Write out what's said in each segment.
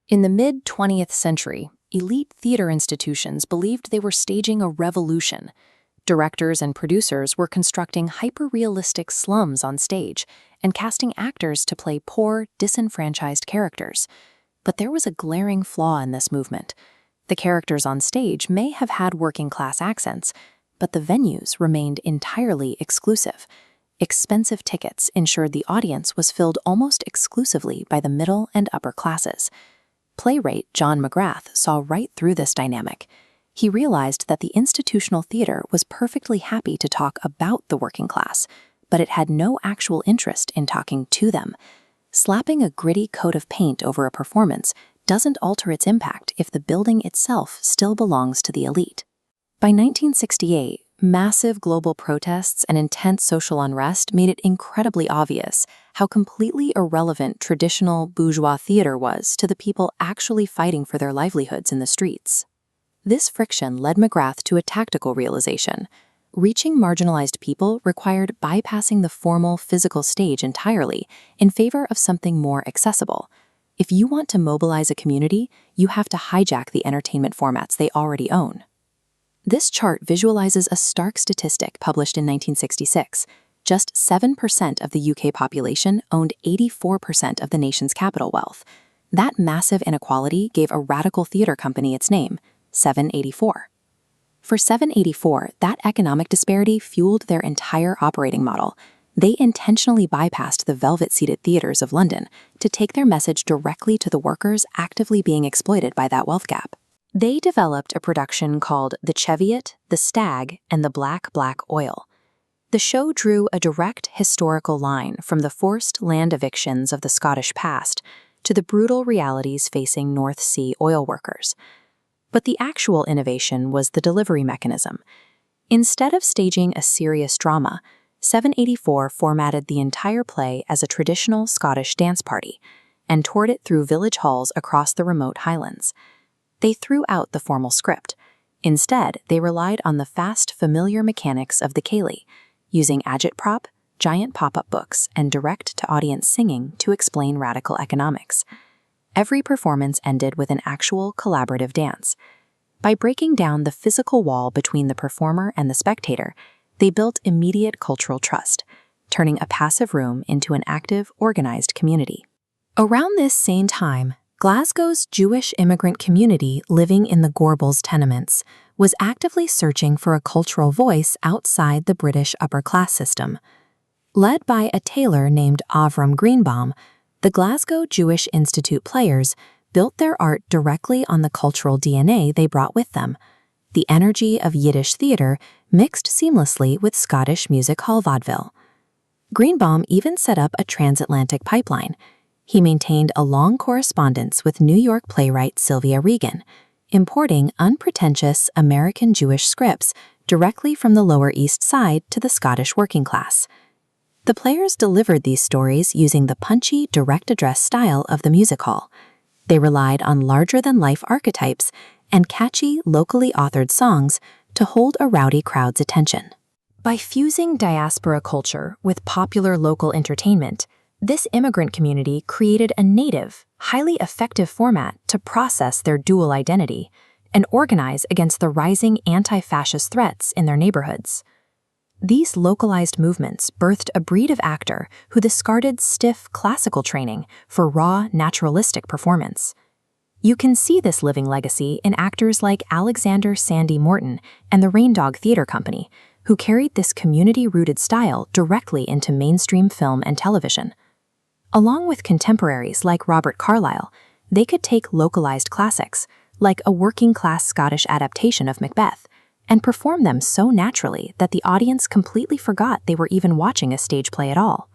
In the mid-20th century, elite theater institutions believed they were staging a revolution. Directors and producers were constructing hyper-realistic slums on stage and casting actors to play poor, disenfranchised characters. But there was a glaring flaw in this movement. The characters on stage may have had working-class accents, but the venues remained entirely exclusive. Expensive tickets ensured the audience was filled almost exclusively by the middle and upper classes. Playwright John McGrath saw right through this dynamic. He realized that the institutional theater was perfectly happy to talk about the working class, but it had no actual interest in talking to them. Slapping a gritty coat of paint over a performance doesn't alter its impact if the building itself still belongs to the elite. By 1968, massive global protests and intense social unrest made it incredibly obvious how completely irrelevant traditional bourgeois theater was to the people actually fighting for their livelihoods in the streets. This friction led McGrath to a tactical realization. Reaching marginalized people required bypassing the formal physical stage entirely in favor of something more accessible. If you want to mobilize a community, you have to hijack the entertainment formats they already own. This chart visualizes a stark statistic published in 1966. Just 7% of the UK population owned 84% of the nation's capital wealth. That massive inequality gave a radical theater company its name, 784. For 784, that economic disparity fueled their entire operating model. They intentionally bypassed the velvet-seated theaters of London to take their message directly to the workers actively being exploited by that wealth gap. They developed a production called The Cheviot, The Stag, and The Black Oil. The show drew a direct historical line from the forced land evictions of the Scottish past to the brutal realities facing North Sea oil workers. But the actual innovation was the delivery mechanism. Instead of staging a serious drama, 784 formatted the entire play as a traditional Scottish dance party and toured it through village halls across the remote Highlands. They threw out the formal script. Instead, they relied on the fast, familiar mechanics of the ceilidh, using agitprop, giant pop-up books, and direct-to-audience singing to explain radical economics. Every performance ended with an actual collaborative dance. By breaking down the physical wall between the performer and the spectator, they built immediate cultural trust, turning a passive room into an active, organized community. Around this same time, Glasgow's Jewish immigrant community living in the Gorbals tenements was actively searching for a cultural voice outside the British upper-class system. Led by a tailor named Avram Greenbaum, the Glasgow Jewish Institute Players built their art directly on the cultural DNA they brought with them. The energy of Yiddish theater mixed seamlessly with Scottish music hall vaudeville. Greenbaum even set up a transatlantic pipeline. He maintained a long correspondence with New York playwright Sylvia Regan, importing unpretentious American Jewish scripts directly from the Lower East Side to the Scottish working class. The Players delivered these stories using the punchy, direct-address style of the music hall. They relied on larger-than-life archetypes and catchy, locally authored songs to hold a rowdy crowd's attention. By fusing diaspora culture with popular local entertainment, this immigrant community created a native, highly effective format to process their dual identity and organize against the rising anti-fascist threats in their neighborhoods. These localized movements birthed a breed of actor who discarded stiff classical training for raw, naturalistic performance. You can see this living legacy in actors like Alexander Sandy Morton and the Raindog Theatre Company, who carried this community-rooted style directly into mainstream film and television. Along with contemporaries like Robert Carlyle, they could take localized classics, like a working-class Scottish adaptation of Macbeth, and perform them so naturally that the audience completely forgot they were even watching a stage play at all.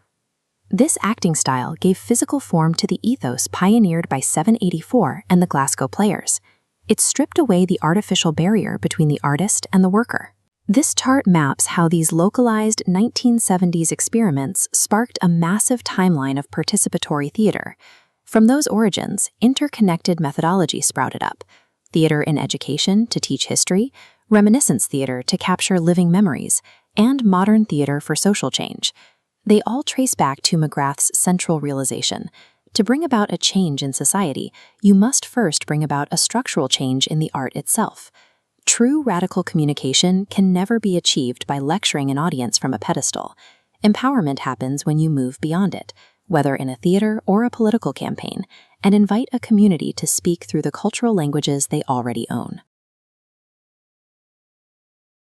This acting style gave physical form to the ethos pioneered by 784 and the Glasgow Players. It stripped away the artificial barrier between the artist and the worker. This chart maps how these localized 1970s experiments sparked a massive timeline of participatory theater. From those origins, interconnected methodology sprouted up: theater in education to teach history, reminiscence theater to capture living memories, and modern theater for social change. They all trace back to McGrath's central realization: To bring about a change in society, you must first bring about a structural change in the art itself. True radical communication can never be achieved by lecturing an audience from a pedestal. Empowerment happens when you move beyond it, whether in a theater or a political campaign, and invite a community to speak through the cultural languages they already own.